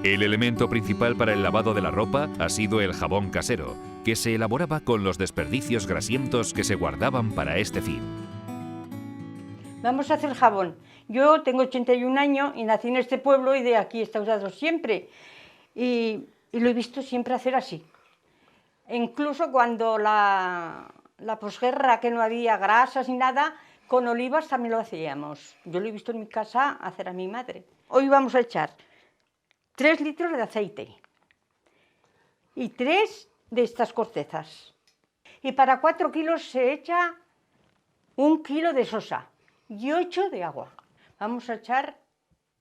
El elemento principal para el lavado de la ropa ha sido el jabón casero, que se elaboraba con los desperdicios grasientos que se guardaban para este fin. Vamos a hacer jabón. Yo tengo 81 años y nací en este pueblo y de aquí está usado siempre. Y lo he visto siempre hacer así. Incluso cuando la posguerra, que no había grasas ni nada, con olivas también lo hacíamos. Yo lo he visto en mi casa hacer a mi madre. Hoy vamos a echar 3 litros de aceite y 3 de estas cortezas. Y para 4 kilos se echa 1 kilo de sosa y 8 de agua. Vamos a echar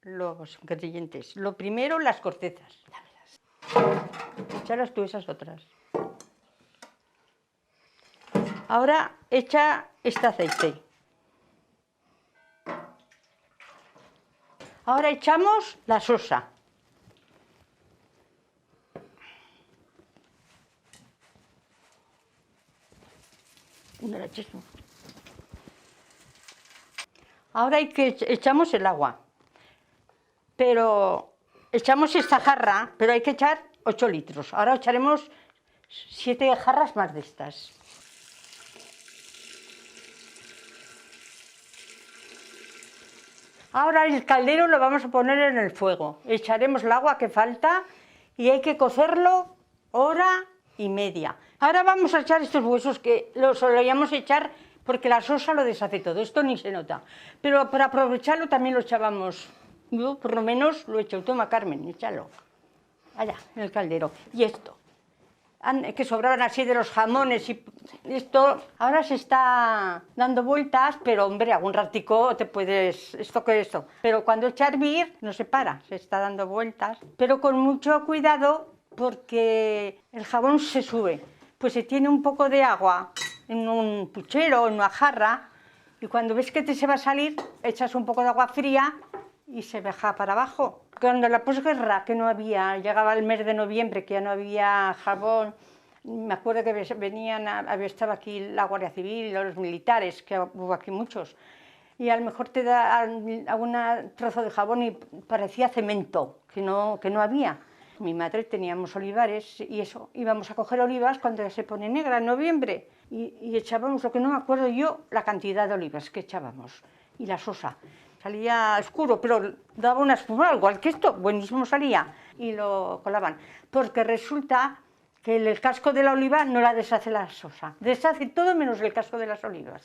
los ingredientes. Lo primero, las cortezas. Échalas tú esas otras. Ahora echa este aceite. Ahora echamos la sosa. No la eches tú. Ahora echamos el agua. Pero echamos esta jarra, pero hay que echar 8 litros. Ahora echaremos 7 jarras más de estas. Ahora el caldero lo vamos a poner en el fuego. Echaremos el agua que falta y hay que cocerlo 1h30. Ahora vamos a echar estos huesos que los solíamos echar porque la sosa lo deshace todo. Esto ni se nota. Pero para aprovecharlo también lo echábamos. Yo por lo menos lo he hecho. Toma, Carmen, échalo. Allá, en el caldero. Y esto. Que sobraban así de los jamones y esto. Ahora se está dando vueltas, pero hombre, algún ratico te puedes, esto que esto. Pero cuando echa a hervir no se para, se está dando vueltas. Pero con mucho cuidado porque el jabón se sube. Pues se tiene un poco de agua en un puchero o en una jarra y cuando ves que se va a salir, echas un poco de agua fría y se baja para abajo. Cuando la posguerra, que no había, llegaba el mes de noviembre, que ya no había jabón, me acuerdo que venían, estaba aquí la Guardia Civil, los militares, que hubo aquí muchos, y a lo mejor te da algún trozo de jabón y parecía cemento, que no había. Mi madre teníamos olivares y eso, íbamos a coger olivas cuando ya se pone negra en noviembre y echábamos, lo que no me acuerdo yo, la cantidad de olivas que echábamos y la sosa. Salía oscuro, pero daba una espuma, igual que esto, buenísimo salía. Y lo colaban, porque resulta que el casco de la oliva no la deshace la sosa. Deshace todo menos el casco de las olivas.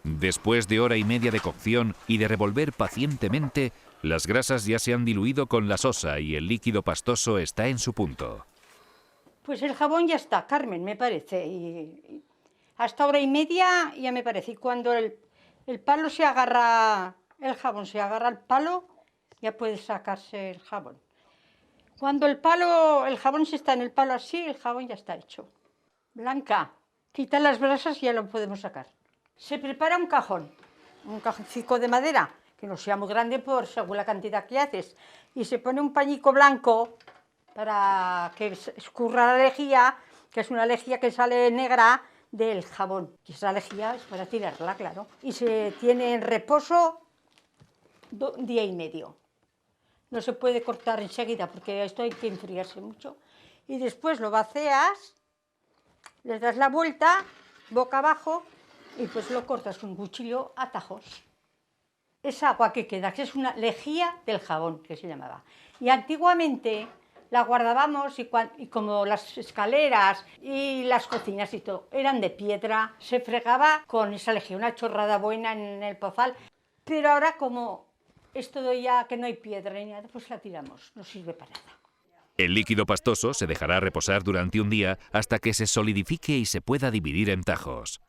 Después de 1h30 de cocción y de revolver pacientemente, las grasas ya se han diluido con la sosa y el líquido pastoso está en su punto. Pues el jabón ya está, Carmen, me parece. Y hasta 1h30 ya me parece. Y cuando el palo se agarra... El jabón se agarra al palo, ya puede sacarse el jabón. Cuando el jabón se está en el palo así, el jabón ya está hecho. Blanca, quita las brasas y ya lo podemos sacar. Se prepara un cajoncito de madera, que no sea muy grande por según la cantidad que haces, y se pone un pañico blanco para que escurra la lejía, que es una lejía que sale negra del jabón. Y esa lejía es para tirarla, claro. Y se tiene en reposo 1 día y medio. No se puede cortar enseguida porque esto hay que enfriarse mucho. Y después lo vacías, le das la vuelta, boca abajo, y pues lo cortas con un cuchillo a tajos. Esa agua que queda, que es una lejía del jabón, que se llamaba. Y antiguamente la guardábamos y como las escaleras y las cocinas y todo eran de piedra, se fregaba con esa lejía, una chorrada buena en el pozal. Pero ahora como es todo ya que no hay piedra ni nada, pues la tiramos, no sirve para nada. El líquido pastoso se dejará reposar durante un día hasta que se solidifique y se pueda dividir en tajos.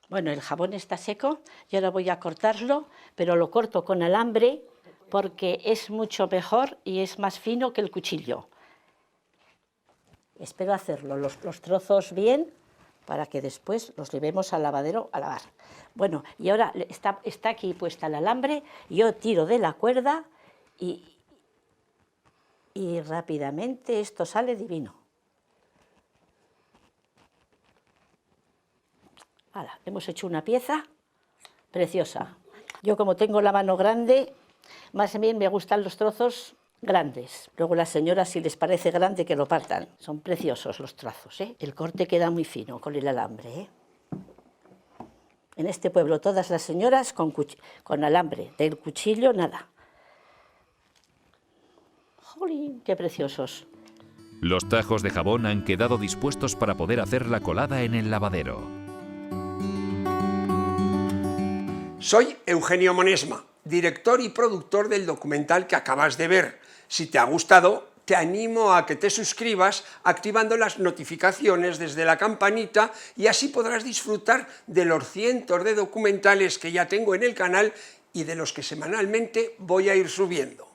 Bueno, el jabón está seco y ahora voy a cortarlo, pero lo corto con alambre porque es mucho mejor y es más fino que el cuchillo. Espero hacerlo, los trozos bien, para que después los llevemos al lavadero a lavar. Bueno, y ahora está aquí puesta el alambre, yo tiro de la cuerda y rápidamente esto sale divino. Ahora, hemos hecho una pieza preciosa. Yo como tengo la mano grande, más bien me gustan los trozos grandes. Luego las señoras, si les parece grande, que lo partan. Son preciosos los trazos, ¿eh? El corte queda muy fino con el alambre, ¿eh? En este pueblo todas las señoras con alambre, del cuchillo nada. ¡Jolín, qué preciosos! Los tajos de jabón han quedado dispuestos para poder hacer la colada en el lavadero. Soy Eugenio Monesma, director y productor del documental que acabas de ver. Si te ha gustado, te animo a que te suscribas activando las notificaciones desde la campanita y así podrás disfrutar de los cientos de documentales que ya tengo en el canal y de los que semanalmente voy a ir subiendo.